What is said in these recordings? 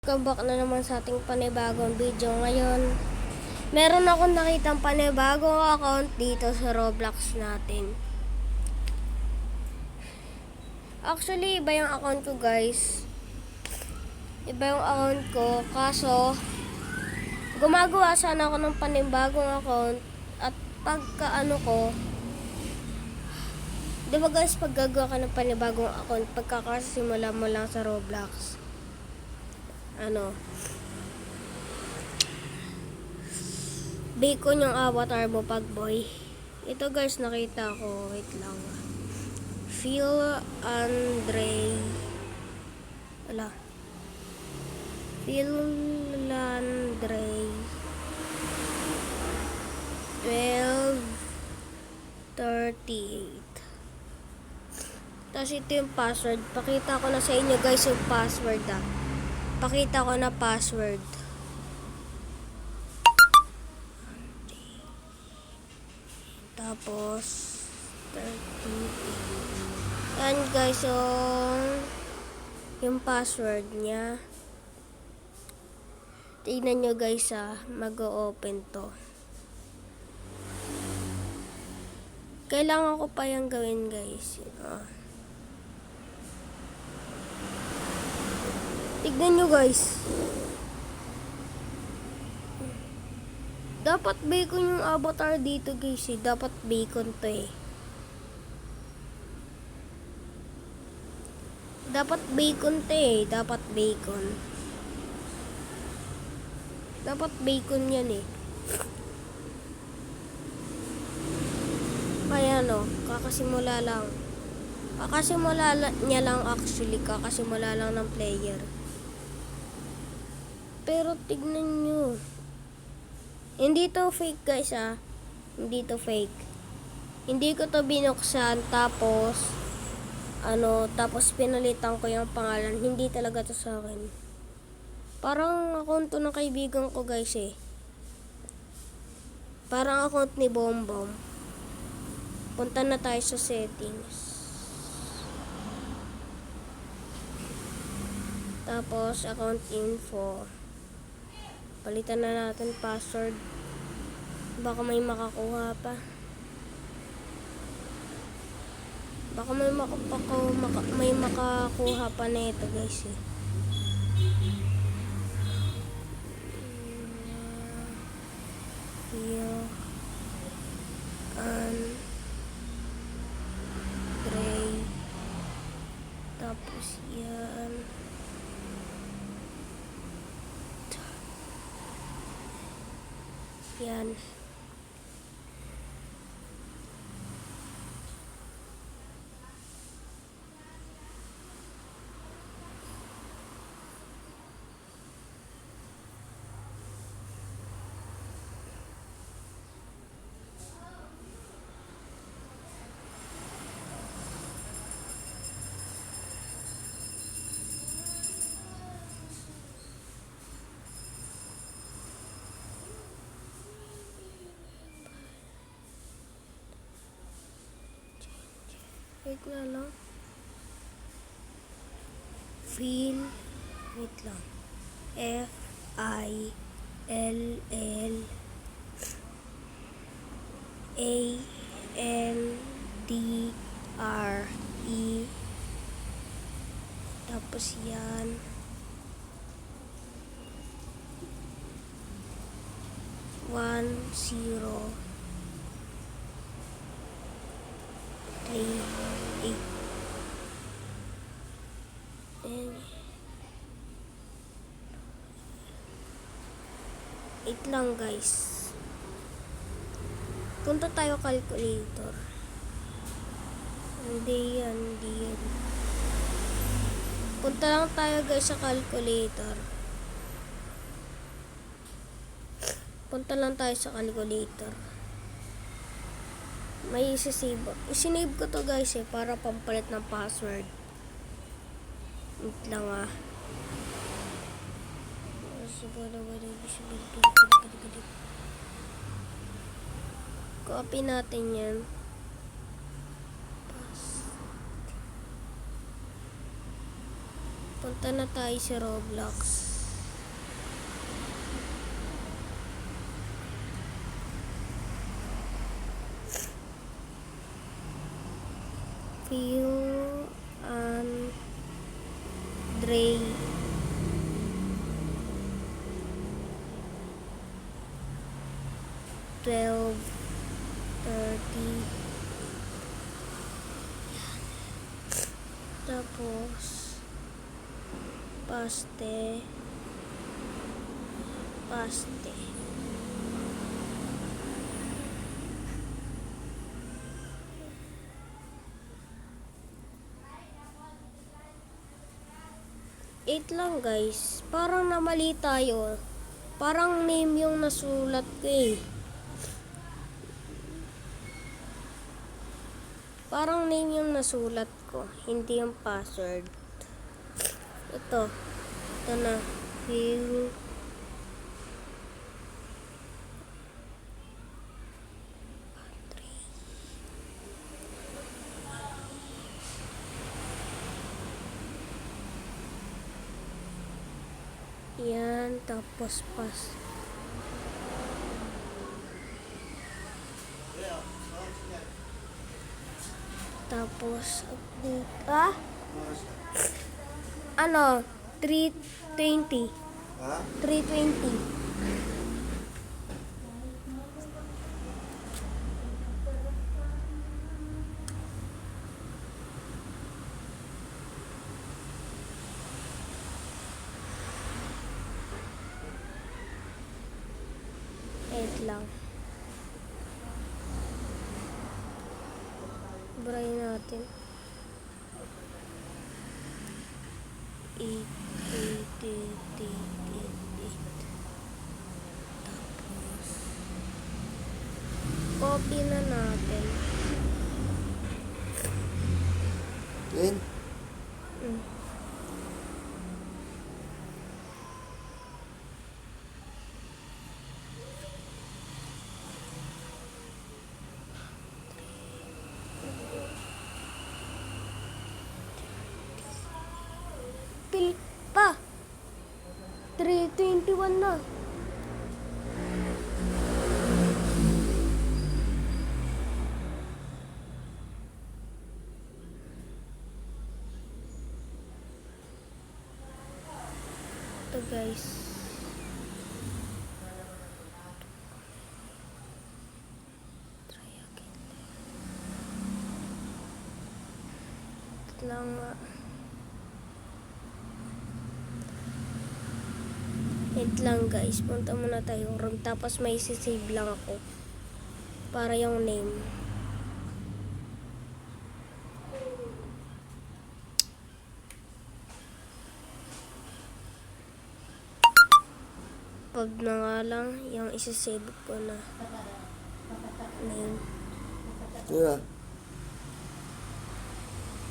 welcome back na naman sa ating panibagong video. Ngayon, meron akong nakitang panibagong account dito sa Roblox natin. Actually, iba yung account ko, guys. Iba yung account ko, kaso gumagawa sana ako ng panibagong account. At pagka di ba guys, pag gagawa ka ng panibagong account, pagkakasimula mo lang sa Roblox, bacon yung avatar mo pag boy. Ito guys, nakita ko, wait lang. Phil Andre 1238. Tapos ito yung password. Pakita ko na sa inyo guys yung password Pakita ko na password. Tapos 38. Yan guys, yung password niya. Tignan nyo guys, mag-o-open to. Kailangan ko pa yung gawin guys. Tignan nyo guys. Dapat bacon yung avatar dito guys Dapat bacon to Dapat bacon to Dapat bacon. Dapat bacon yan Kaya kakasimula lang. Kakasimula niya lang actually. Kakasimula lang ng player. Pero tignan nyo. Hindi to fake guys Hindi to fake. Hindi ko to binuksan tapos pinalitan ko yung pangalan. Hindi talaga to sa akin. Parang account to ng kaibigan ko guys Parang account ni Bombom. Punta na tayo sa settings. Tapos account info. Palitan na natin password. Baka may makakuha pa. Baka may makakuha pa na ito guys Andre. Tapos yan. Yan. Wait na lang. Phil. Wait lang. FILLANDRE. Tapos yan. 1038. Wait lang guys. Punta tayo calculator. Hindi yan. Punta lang tayo guys sa calculator. Punta lang tayo sa calculator. May isisave. Isinave ko to guys para pampalit ng password. Wait lang Copy natin yan. Punta na tayo sa Roblox. Phil Andre 12:30. Tapos paste. Eight lang guys. Parang namali tayo. Parang name yung nasulat ko eh. Parang name yung nasulat ko. Hindi yung password. Ito. Ito na. Phil. Yan, tapos update. Ano? 3:20. Ha? 3:20. Eight lang. Brain natin. 8. Tapos copy na natin. Yan. Pil pa. 3:21 na. Ito guys. Try again. Ito lang nga. Wait lang guys, punta muna tayo room, tapos may save lang ako para yung name. Pag na nga lang yung isasave ko na name. Yan.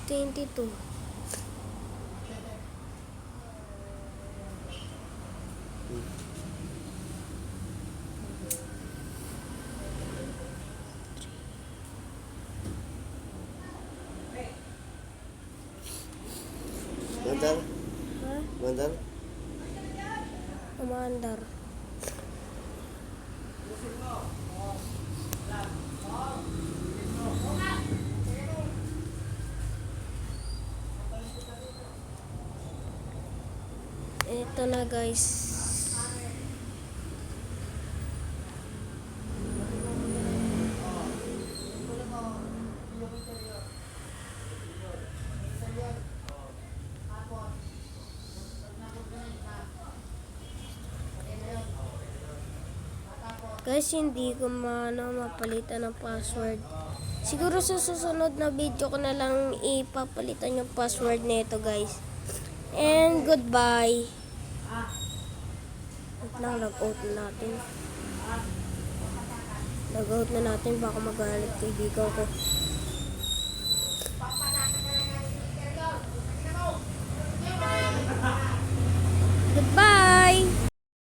22. Mandar? Ha? Mandar? Commander. Ito na guys. Guys, hindi ko mapalitan ng password. Siguro sa susunod na video ko na lang ipapalitan yung password nito guys. And goodbye. Wait lang, log-out na natin. Log-out na natin, baka magalit kaibigan ko.